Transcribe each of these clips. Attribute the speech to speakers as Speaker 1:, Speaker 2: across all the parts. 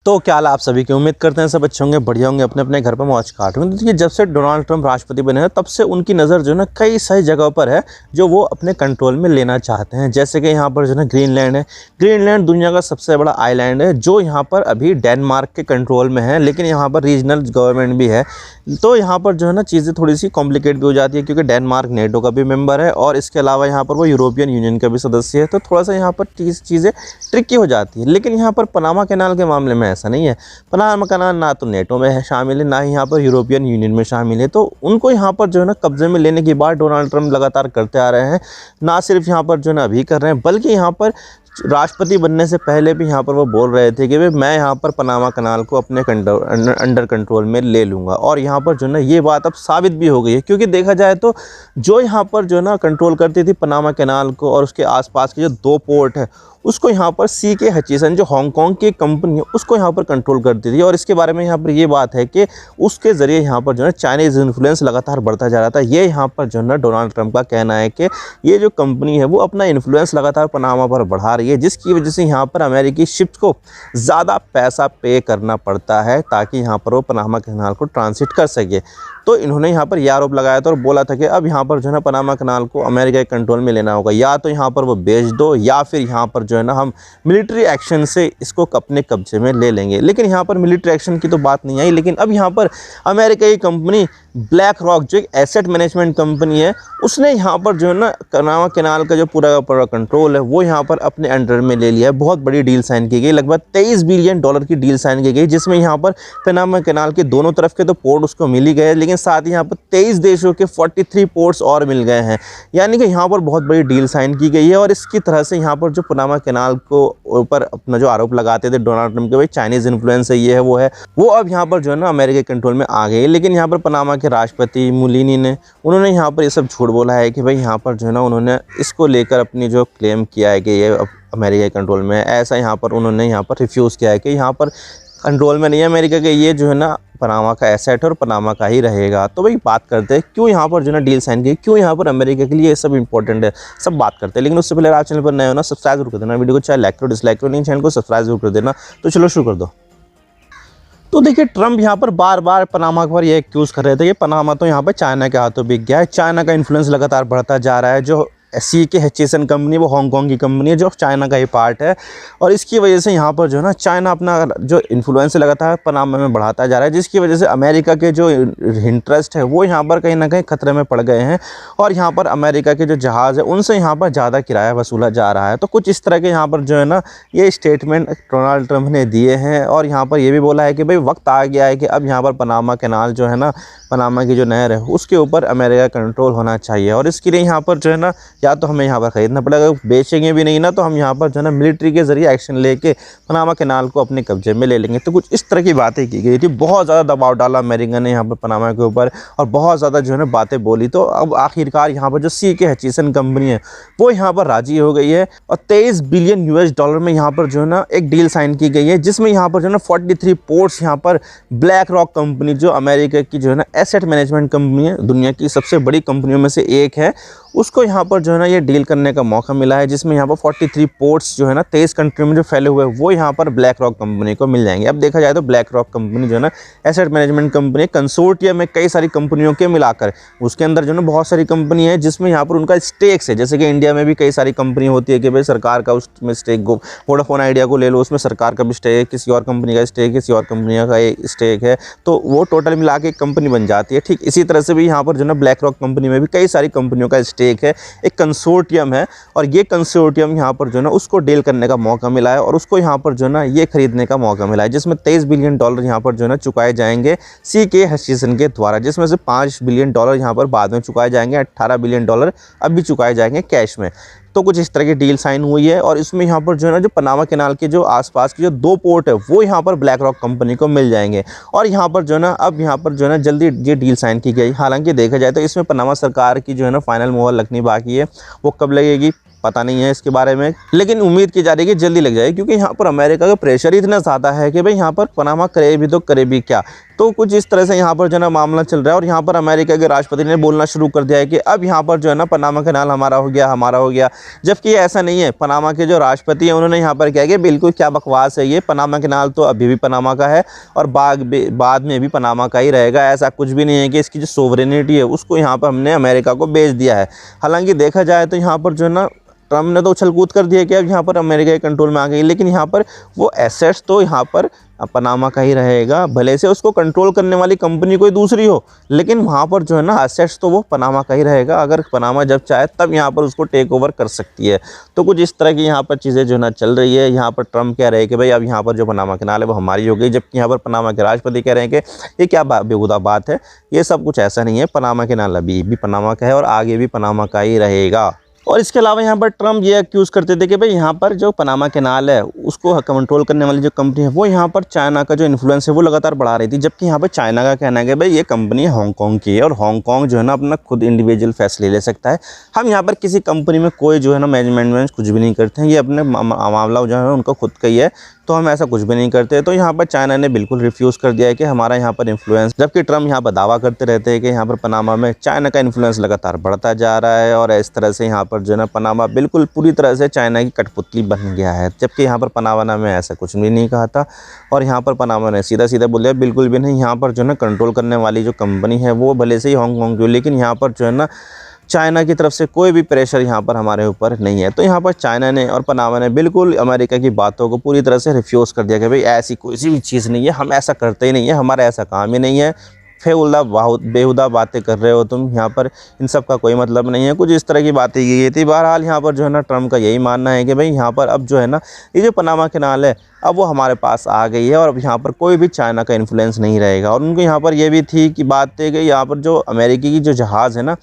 Speaker 1: तो क्या हाल आप सभी की, उम्मीद करते हैं सब अच्छे होंगे, बढ़िया होंगे, अपने अपने घर पर मौज काट होंगे। तो देखिए, जब से डोनाल्ड ट्रंप राष्ट्रपति बने हैं तब से उनकी नज़र जो है ना कई सारी जगहों पर है जो वो अपने कंट्रोल में लेना चाहते हैं। जैसे कि यहाँ पर जो है ना ग्रीनलैंड है। ग्रीनलैंड दुनिया का सबसे बड़ा आइलैंड है जो यहाँ पर अभी डेनमार्क के कंट्रोल में है, लेकिन यहाँ पर रीजनल गवर्नमेंट भी है। तो यहाँ पर जो है ना चीज़ें थोड़ी सी कॉम्प्लिकेट भी हो जाती है, क्योंकि डेनमार्क नेटो का भी मेंबर है और इसके अलावा यहाँ पर वो यूरोपियन यूनियन का भी सदस्य है। तो थोड़ा सा यहाँ पर चीज़ें ट्रिकी हो जाती है। लेकिन यहाँ पर पनामा कैनाल के मामले में ऐसा नहीं है। पनामा कैनाल ना तो नेटो में है शामिल है, ना ही यहाँ पर यूरोपियन यूनियन में शामिल है। तो उनको यहाँ पर जो है ना कब्जे में लेने की बात डोनाल्ड ट्रंप लगातार करते आ रहे हैं। ना सिर्फ यहाँ पर जो है ना अभी कर रहे हैं, बल्कि यहाँ पर राष्ट्रपति बनने से पहले भी यहाँ पर वो बोल रहे थे कि भाई मैं यहाँ पर पनामा कैनाल को अपने अंडर कंट्रोल में ले लूँगा। और यहाँ पर जो है ना ये बात अब साबित भी हो गई है, क्योंकि देखा जाए तो जो यहाँ पर जो है ना कंट्रोल करती थी पनामा कैनाल को और उसके आसपास के जो 2 पोर्ट है, उसको यहाँ पर CK हचिसन जो हांगकांग की कंपनी है उसको यहाँ पर कंट्रोल करती थी। और इसके बारे में यहाँ पर ये बात है कि उसके ज़रिए यहाँ पर जो है चाइनीज़ इन्फ्लुएंस लगातार बढ़ता जा रहा था। ये यहाँ पर जो है ना डोनाल्ड ट्रंप का कहना है कि ये जो कंपनी है वो अपना इन्फ्लुएंस लगातार पनामा पर बढ़ा रही है, जिसकी वजह से यहाँ पर अमेरिकी शिप्स को ज़्यादा पैसा पे करना पड़ता है ताकि यहाँ पर वो पनामा कैनाल को ट्रांसिट कर सके। तो इन्होंने यहाँ पर यह आरोप लगाया था और बोला था कि अब यहाँ पर जो है ना पनामा कैनाल को अमेरिका के कंट्रोल में लेना होगा, या तो यहाँ पर वो बेच दो या फिर यहाँ पर जो है ना हम मिलिट्री एक्शन से इसको अपने कब्जे में ले लेंगे। लेकिन यहाँ पर मिलिट्री एक्शन की तो बात नहीं आई। लेकिन अब यहाँ पर अमेरिका की कंपनी ब्लैक रॉक जो एक एसेट मैनेजमेंट कंपनी है, उसने यहाँ पर जो है ना पनामा कैनाल का जो पूरा कंट्रोल है वो यहाँ पर अपने अंडर में ले लिया है। बहुत बड़ी डील साइन की गई, लगभग $23 बिलियन की डील साइन की गई, जिसमें यहाँ पर पनामा कैनाल के दोनों तरफ के तो पोर्ट उसको मिल ही गए, लेकिन साथ ही यहाँ पर 23 देशों के 43 पोर्ट्स और मिल गए हैं। यानी कि यहाँ पर बहुत बड़ी डील साइन की गई है। और इसकी तरह से यहाँ पर जो पनामा कैनाल को ऊपर अपना जो आरोप लगाते थे डोनाल्ड ट्रंप के भाई चाइनीज़ इन्फ्लुएंस है, ये है वो है, वो अब यहाँ पर जो है ना अमेरिका के कंट्रोल में आ गई। लेकिन यहाँ पर पनामा के राष्ट्रपति मुलिनी ने उन्होंने यहाँ पर ये सब झूठ बोला है कि भाई यहाँ पर जो है ना उन्होंने इसको लेकर अपनी जो क्लेम किया है कि ये अमेरिका के कंट्रोल में है, ऐसा यहाँ पर उन्होंने यहाँ पर रिफ्यूज़ किया है कि यहाँ पर कंट्रोल में नहीं है अमेरिका के, ये जो है ना पनामा का एसेट और पनामा का ही रहेगा। तो भाई बात करते हैं क्यों यहाँ पर जो है ना डील साइन की, क्यों यहाँ पर अमेरिका के लिए ये सब इंपॉर्टेंट है, सब बात करते हैं। लेकिन उससे पहले आप चैनल पर नए हो ना सब्सक्राइब जरूर कर देना, वीडियो को चाहे लाइक करो डिसलाइक करो, नहीं चैनल को सब्सक्राइब जरूर कर देना। तो चलो शुरू कर दो। तो देखिए, ट्रंप यहाँ पर बार बार पनामा पर ये एक्यूज़ कर रहे थे कि पनामा तो यहाँ पर चाइना के हाथों बिक गया है, चाइना का इन्फ्लुएंस लगातार बढ़ता जा रहा है। जो CK हचिसन कंपनी वो हांगकांग की कंपनी है जो चाइना का ही पार्ट है, और इसकी वजह से यहाँ पर जो है ना चाइना अपना जो इन्फ्लुएंस लगातार पनामा में बढ़ाता जा रहा है, जिसकी वजह से अमेरिका के जो इंटरेस्ट है वो यहाँ पर कहीं ना कहीं खतरे में पड़ गए हैं। और यहाँ पर अमेरिका के जो जहाज़ है उनसे यहाँ पर ज़्यादा किराया वसूला जा रहा है। तो कुछ इस तरह के यहाँ पर जो है ना ये स्टेटमेंट डोनाल्ड ट्रंप ने दिए हैं। और यहाँ पर ये भी बोला है कि भाई वक्त आ गया है कि अब यहाँ पर पनामा कैनाल जो है ना, पनामा की जो नहर है उसके ऊपर अमेरिका कंट्रोल होना चाहिए। और इसके लिए यहाँ पर जो है ना या तो हमें यहाँ पर ख़रीदना पड़ेगा, बेचेंगे भी नहीं ना तो हम यहाँ पर जो है ना मिलिट्री के ज़रिए एक्शन लेके पनामा कैनाल को अपने कब्जे में ले लेंगे। तो कुछ इस तरह की बातें की गई थी। बहुत ज़्यादा दबाव डाला अमेरिका ने यहाँ पर पनामा के ऊपर और बहुत ज़्यादा जो है ना बातें बोली। तो अब आखिरकार यहाँ पर जो CK हचिसन कंपनी है वो यहाँ पर राज़ी हो गई है और $23 बिलियन में यहाँ पर जो है ना एक डील साइन की गई है, जिसमें यहाँ पर जो है ना 43 पोर्ट्स यहाँ पर ब्लैक रॉक कंपनी जो अमेरिका की जो है ना एसेट मैनेजमेंट कंपनी है, दुनिया की सबसे बड़ी कंपनियों में से एक है, उसको यहाँ पर जो है ना ये डील करने का मौका मिला है, जिसमें यहाँ पर 43 पोर्ट्स जो है ना 23 कंट्री में जो फैले हुए हैं वो यहाँ पर ब्लैक रॉक कंपनी को मिल जाएंगे। अब देखा जाए तो ब्लैक रॉक कंपनी जो है ना एसेट मैनेजमेंट कंपनी कंसोर्टियम में कई सारी कंपनियों के मिलाकर, उसके अंदर जो है ना बहुत सारी कंपनी है जिसमें यहाँ पर उनका स्टेक्स है। जैसे कि इंडिया में भी कई सारी कंपनी होती है कि भाई सरकार का उसमें स्टेक, वोडाफोन आइडिया को ले लो, उसमें सरकार का भी स्टेक, किसी और कंपनी का स्टेक, किसी और कंपनी का स्टेक है, तो वो टोटल मिला के एक कंपनी बन जाती है। ठीक इसी तरह से भी यहाँ पर जो है ना ब्लैक रॉक कंपनी में भी कई सारी कंपनियों का स्टेक है, एक कंसोर्टियम है। और ये कंसोर्टियम यहाँ पर जो है ना उसको डील करने का मौका मिला है और उसको यहाँ पर जो है ना ये खरीदने का मौका मिला है, जिसमें $23 बिलियन यहाँ पर जो है ना चुकाए जाएंगे CK हचिसन के द्वारा, जिसमें से $5 बिलियन यहाँ पर बाद में चुकाए जाएंगे, $18 बिलियन अभी चुकाए जाएंगे कैश में। तो कुछ इस तरह की डील साइन हुई है। और इसमें यहाँ पर जो है ना जो पनामा कैनाल के जो आसपास के जो 2 पोर्ट है वो यहाँ पर ब्लैक रॉक कंपनी को मिल जाएंगे। और यहाँ पर जो है ना अब यहाँ पर जो है ना जल्दी ये डील साइन की गई। हालांकि देखा जाए तो इसमें पनामा सरकार की जो है ना फाइनल मोहर लगनी बाकी है, वो कब लगेगी पता नहीं है इसके बारे में, लेकिन उम्मीद की जा रही है कि जल्दी लग जाएगी, क्योंकि यहाँ पर अमेरिका का प्रेशर इतना ज़्यादा है कि भाई यहाँ पर पनामा करे भी तो करे भी क्या। तो कुछ इस तरह से यहाँ पर जो है ना मामला चल रहा है। और यहाँ पर अमेरिका के राष्ट्रपति ने बोलना शुरू कर दिया है कि अब यहाँ पर जो है ना पनामा कैनाल हमारा हो गया, हमारा हो गया। जबकि ऐसा नहीं है। पनामा के जो राष्ट्रपति हैं उन्होंने यहाँ पर क्या किया, बिल्कुल क्या बकवास है ये, पनामा कैनाल तो अभी भी पनामा का है और बाद में भी पनामा का ही रहेगा। ऐसा कुछ भी नहीं है कि इसकी जो सोवरेनिटी है उसको यहाँ पर हमने अमेरिका को बेच दिया है। हालांकि देखा जाए तो यहाँ पर जो है ना ट्रम्प ने तो उछल कूद कर दिया कि अब यहाँ पर अमेरिका के कंट्रोल में आ गई, लेकिन यहाँ पर वो एसेट्स तो यहाँ पर पनामा का ही रहेगा। भले से उसको कंट्रोल करने वाली कंपनी कोई दूसरी हो, लेकिन वहाँ पर जो है ना एसेट्स तो वो पनामा का ही रहेगा। अगर पनामा जब चाहे तब यहाँ पर उसको टेक ओवर कर सकती है। तो कुछ इस तरह की यहाँ पर चीज़ें जो है ना चल रही है। यहाँ पर ट्रम्प कह रहे हैं कि भाई अब यहाँ पर जो पनामा कैनाल है वो हमारी हो गई, जबकि यहाँ पर पनामा के राष्ट्रपति कह रहे हैं कि ये क्या बेहुदा बात है, ये सब कुछ ऐसा नहीं है। पनामा कैनाल अभी भी पनामा का है और आगे भी पनामा का ही रहेगा। और इसके अलावा यहाँ पर ट्रम्प ये एक्यूज़ करते थे कि भाई यहाँ पर जो पनामा कैनाल है उसको कंट्रोल करने वाली जो कंपनी है वो यहाँ पर चाइना का जो इन्फ्लुएंस है वो लगातार बढ़ा रही थी। जबकि यहाँ पर चाइना का कहना है कि भाई ये कंपनी हांगकांग की है और हांगकांग जो है ना अपना खुद इंडिविजुअल फैसले ले सकता है। हम यहाँ पर किसी कंपनी में कोई जो है ना मैनेजमेंट कुछ भी नहीं करते हैं, ये अपने मामला जो है उनका खुद का ही है, तो हम ऐसा कुछ भी नहीं करते। तो यहाँ पर चाइना ने बिल्कुल रिफ्यूज़ कर दिया है कि हमारा यहाँ पर इन्फ्लुएंस, जबकि ट्रम्प यहाँ पर दावा करते रहते हैं कि यहाँ पर पनामा में चाइना का इन्फ्लुएंस लगातार बढ़ता जा रहा है और इस तरह से यहाँ पर जो है ना पनामा बिल्कुल पूरी तरह से चाइना की कठपुतली बन गया है। जबकि यहाँ पर पनामा में ऐसा कुछ भी नहीं कहा था और यहाँ पर पनामा ने सीधा सीधा बोल दिया बिल्कुल भी नहीं। यहाँ पर जो है ना कंट्रोल करने वाली जो कंपनी है वो भले से ही हांगकांग की हो, लेकिन यहाँ पर जो है ना चाइना की तरफ से कोई भी प्रेशर यहाँ पर हमारे ऊपर नहीं है। तो यहाँ पर चाइना ने और पनामा ने बिल्कुल अमेरिका की बातों को पूरी तरह से रिफ्यूज़ कर दिया कि भाई ऐसी कोई सी भी चीज़ नहीं है, हम ऐसा करते ही नहीं है, हमारा ऐसा काम ही नहीं है, बेहुदा बातें कर रहे हो तुम, यहाँ पर इन सब का कोई मतलब नहीं है। कुछ इस तरह की बातें की गई थी। बहरहाल यहाँ पर जो है ना ट्रम्प का यही मानना है कि भाई यहाँ पर अब जो है ना ये जो पनामा कैनाल है अब वो हमारे पास आ गई है और अब यहाँ पर कोई भी चाइना का इन्फ्लुएंस नहीं रहेगा। और उनको यहाँ पर ये भी थी कि बात थी कि यहाँ पर जो अमेरिकी की जो जहाज़ है ना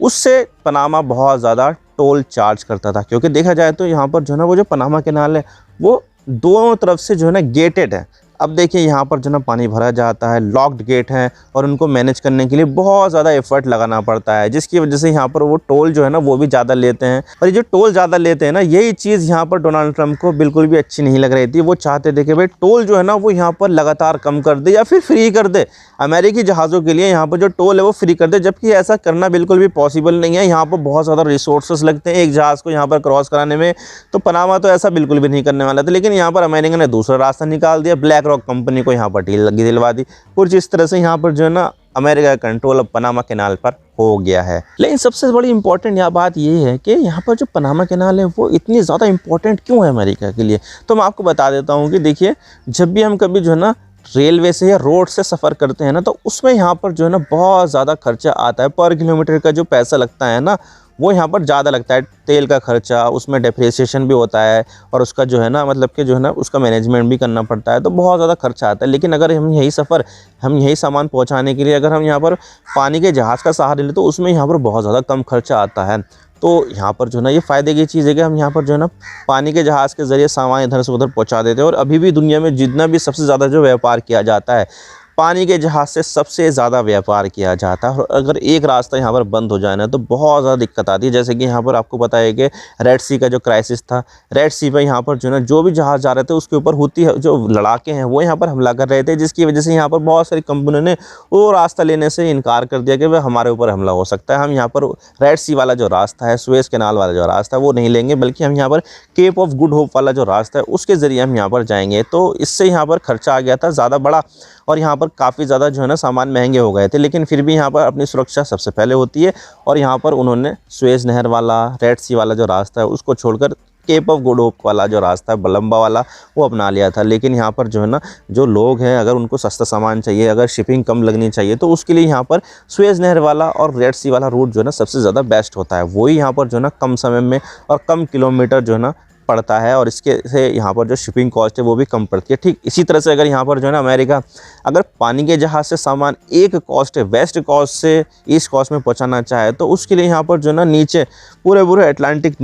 Speaker 1: उससे पनामा बहुत ज़्यादा टोल चार्ज करता था, क्योंकि देखा जाए तो यहाँ पर जो है ना वो जो पनामा कैनाल है वो दोनों तरफ से जो है ना गेटेड है। अब देखिए यहाँ पर जो ना पानी भरा जाता है, लॉक्ड गेट हैं और उनको मैनेज करने के लिए बहुत ज़्यादा एफर्ट लगाना पड़ता है, जिसकी वजह से यहाँ पर वो टोल जो है ना वो भी ज़्यादा लेते हैं। और ये जो टोल ज़्यादा लेते हैं ना यही चीज़ यहाँ पर डोनाल्ड ट्रम्प को बिल्कुल भी अच्छी नहीं लग रही थी। वो चाहते थे कि भाई टोल जो है ना वो यहाँ पर लगातार कम कर दे या फिर फ्री कर दे। अमेरिकी जहाज़ों के लिए यहाँ पर जो टोल है वो फ्री कर दे, जबकि ऐसा करना बिल्कुल भी पॉसिबल नहीं है। यहाँ पर बहुत ज़्यादा रिसोर्सेज लगते हैं एक जहाज़ को यहाँ पर क्रॉस कराने में। तो पनामा तो ऐसा बिल्कुल भी नहीं करने वाला था, लेकिन यहाँ पर अमेरिका ने दूसरा रास्ता निकाल दिया, ब्लैक रॉक कंपनी को यहाँ पर डील दिलवा दी। कुछ इस तरह से यहाँ पर जो है ना अमेरिका का कंट्रोल अब पनामा कैनाल पर हो गया है। लेकिन सबसे बड़ी इंपॉर्टेंट यहाँ बात ये है कि यहाँ पर जो पनामा कैनाल है वो इतनी ज़्यादा इंपॉर्टेंट क्यों है अमेरिका के लिए। तो मैं आपको बता देता हूँ कि देखिए, जब भी हम कभी जो है ना रेलवे से या रोड से सफ़र करते हैं ना तो उसमें यहाँ पर जो है ना बहुत ज़्यादा खर्चा आता है। पर किलोमीटर का जो पैसा लगता है ना वो यहाँ पर ज़्यादा लगता है। तेल का खर्चा, उसमें डेप्रिसिएशन भी होता है और उसका जो है ना मतलब कि जो है ना उसका मैनेजमेंट भी करना पड़ता है, तो बहुत ज़्यादा खर्चा आता है। लेकिन अगर हम यही सामान पहुँचाने के लिए अगर हम यहाँ पर पानी के जहाज़ का सहारा लें तो उसमें यहाँ पर बहुत ज़्यादा कम खर्चा आता है। तो यहाँ पर जो है ना ये फ़ायदे की चीज़ है कि हम यहाँ पर जो है ना पानी के जहाज़ के ज़रिए सामान इधर से उधर पहुँचा देते हैं। और अभी भी दुनिया में जितना भी सबसे ज़्यादा जो व्यापार किया जाता है पानी के जहाज़ से सबसे ज़्यादा व्यापार किया जाता है। और अगर एक रास्ता यहाँ पर बंद हो जाए ना तो बहुत ज़्यादा दिक्कत आती है। जैसे कि यहाँ पर आपको पता है कि रेड सी का जो क्राइसिस था, रेड सी पर यहाँ पर जो है ना जो भी जहाज़ जा रहे थे उसके ऊपर हुती जो लड़ाके हैं वो यहाँ पर हमला कर रहे थे, जिसकी वजह से यहाँ पर बहुत सारी कंपनियों ने वो रास्ता लेने से इनकार कर दिया कि वह हमारे ऊपर हमला हो सकता है। हम यहाँ पर रेड सी वाला जो रास्ता है, सुएज़ कैनाल वाला जो रास्ता है वो नहीं लेंगे, बल्कि हम यहाँ पर केप ऑफ गुड होप वाला जो रास्ता है उसके ज़रिए हम यहाँ पर जाएंगे। तो इससे यहाँ पर खर्चा आ गया था ज़्यादा बड़ा और यहाँ पर काफ़ी ज़्यादा जो है ना सामान महंगे हो गए थे। लेकिन फिर भी यहाँ पर अपनी सुरक्षा सबसे पहले होती है और यहाँ पर उन्होंने सुएज़ नहर वाला, रेड सी वाला जो रास्ता है उसको छोड़कर केप ऑफ गुड होप वाला जो रास्ता है लंबा वाला वो अपना लिया था। लेकिन यहाँ पर जो है ना जो लोग हैं अगर उनको सस्ता सामान चाहिए, अगर शिपिंग कम लगनी चाहिए तो उसके लिए यहाँ पर सुएज़ नहर वाला और रेड सी वाला रूट जो है ना सबसे ज़्यादा बेस्ट होता है। वही यहाँ पर जो है ना कम समय में और कम किलोमीटर जो है ना पड़ता है और इसके से यहाँ पर जो शिपिंग कॉस्ट है वो भी कम पड़ती है। ठीक इसी तरह से अगर यहाँ पर जो है ना अमेरिका अगर पानी के जहाज़ से सामान एक कॉस्ट है वेस्ट कॉस्ट से ईस्ट कॉस्ट में पहुँचाना चाहे तो उसके लिए यहाँ पर जो है ना नीचे पूरे अटलांटिक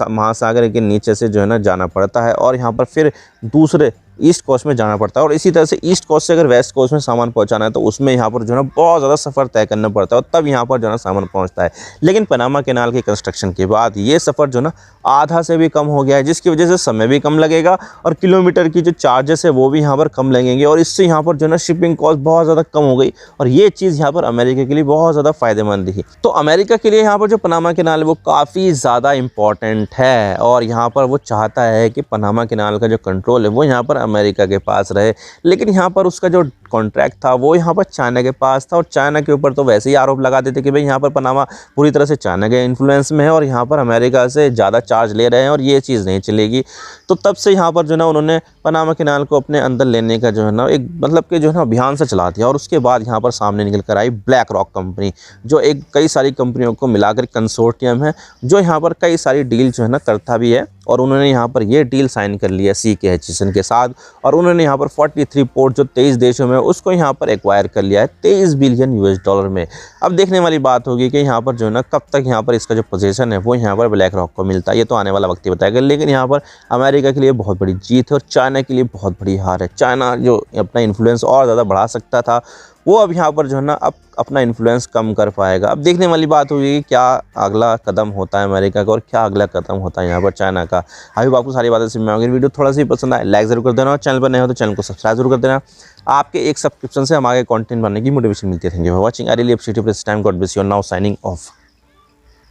Speaker 1: महासागर के नीचे से जो है ना जाना पड़ता है और यहाँ पर फिर दूसरे ईस्ट कोस्ट में जाना पड़ता है, और इसी तरह से ईस्ट कोस्ट से अगर वेस्ट कोस्ट में सामान पहुंचाना है तो उसमें यहाँ पर जो है ना बहुत ज़्यादा सफ़र तय करना पड़ता है, और तब यहाँ पर जो है ना सामान पहुंचता है। लेकिन पनामा कैनाल के कंस्ट्रक्शन के बाद ये सफ़र जो ना आधा से भी कम हो गया है, जिसकी वजह से समय भी कम लगेगा और किलोमीटर की जो चार्जेस है वो भी यहाँ पर कम लगेंगे, और इससे यहाँ पर जो ना शिपिंग कॉस्ट बहुत ज़्यादा कम हो गई, और ये चीज़ यहाँ पर अमेरिका के लिए बहुत ज़्यादा फ़ायदेमंद थी। तो अमेरिका के लिए यहाँ पर जो पनामा कैनाल है वो काफ़ी ज़्यादा इम्पॉर्टेंट है, और यहाँ पर वो चाहता है कि पनामा कैनाल का जो कंट्रोल है वो यहाँ पर अमेरिका के पास रहे। लेकिन यहाँ पर उसका जो कॉन्ट्रैक्ट था वो यहाँ पर चाइना के पास था, और चाइना के ऊपर तो वैसे ही आरोप लगाते थे कि भाई यहाँ पर पनामा पूरी तरह से चाइना के इन्फ्लुएंस में है, और यहाँ पर अमेरिका से ज़्यादा चार्ज ले रहे हैं, और ये चीज़ नहीं चलेगी। तो तब से यहाँ पर जो ना उन्होंने पनामा कैनाल को अपने अंदर लेने का जो है ना एक मतलब कि जो है ना अभियान से चला दिया। और उसके बाद यहाँ पर सामने निकल कर आई ब्लैक रॉक कंपनी, जो एक कई सारी कंपनियों को मिलाकर कंसोर्टियम है, जो यहाँ पर कई सारी डील जो है ना करता भी है, और उन्होंने यहाँ पर ये डील साइन कर लिया CK हचिसन के साथ, और उन्होंने यहाँ पर 43 पोर्ट जो 23 देशों में उसको यहाँ पर एक्वायर कर लिया है $23 बिलियन में। अब देखने वाली बात होगी कि यहाँ पर जो है ना कब तक यहाँ पर इसका जो पोजीशन है वो यहाँ पर ब्लैक रॉक को मिलता है, ये तो आने वाला वक्त ही बताएगा। लेकिन यहाँ पर अमेरिका के लिए बहुत बड़ी जीत है और चाइना के लिए बहुत बड़ी हार है। चाइना जो अपना इन्फ्लुएंस और ज़्यादा बढ़ा सकता था, वो अब यहाँ पर जो है ना अब अपना इन्फ्लुएंस कम कर पाएगा। अब देखने वाली बात होगी कि क्या अगला कदम होता है अमेरिका का और क्या अगला कदम होता है यहाँ पर चाइना का। अभी आपको सारी बातें समझ में आएंगी। वीडियो थोड़ा सा ही पसंद आए लाइक जरूर कर देना, और चैनल पर नए हो तो चैनल को सब्सक्राइब जरूर कर देना। आपके एक सब्सक्रिप्शन से हम आगे कंटेंट बनाने की मोटिवेशन मिलती है। Thank you for watching. I really appreciate this time. God bless you. Now signing off.